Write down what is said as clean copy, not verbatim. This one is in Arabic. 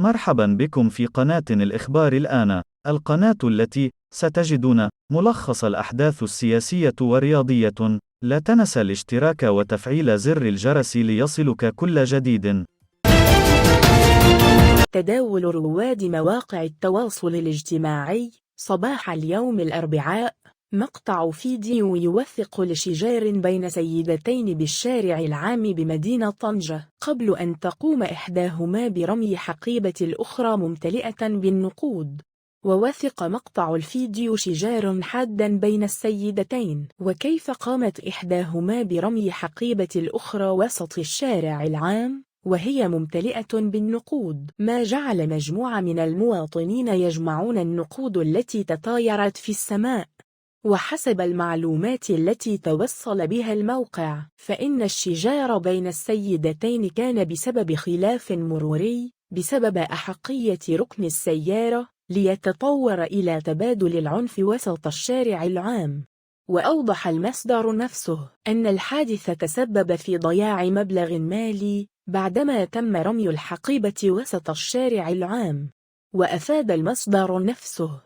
مرحبا بكم في قناة الإخبار الآن، القناة التي ستجدون ملخص الأحداث السياسية والرياضية. لا تنسى الاشتراك وتفعيل زر الجرس ليصلك كل جديد. تداول رواد مواقع التواصل الاجتماعي صباح اليوم الأربعاء مقطع فيديو يوثق لشجار بين سيدتين بالشارع العام بمدينة طنجة قبل أن تقوم إحداهما برمي حقيبة الأخرى ممتلئة بالنقود. ووثق مقطع الفيديو شجار حادا بين السيدتين وكيف قامت إحداهما برمي حقيبة الأخرى وسط الشارع العام وهي ممتلئة بالنقود، ما جعل مجموعة من المواطنين يجمعون النقود التي تطايرت في السماء. وحسب المعلومات التي توصل بها الموقع، فإن الشجار بين السيدتين كان بسبب خلاف مروري بسبب أحقية ركن السيارة، ليتطور إلى تبادل العنف وسط الشارع العام. وأوضح المصدر نفسه أن الحادث تسبب في ضياع مبلغ مالي بعدما تم رمي الحقيبة وسط الشارع العام. وأفاد المصدر نفسه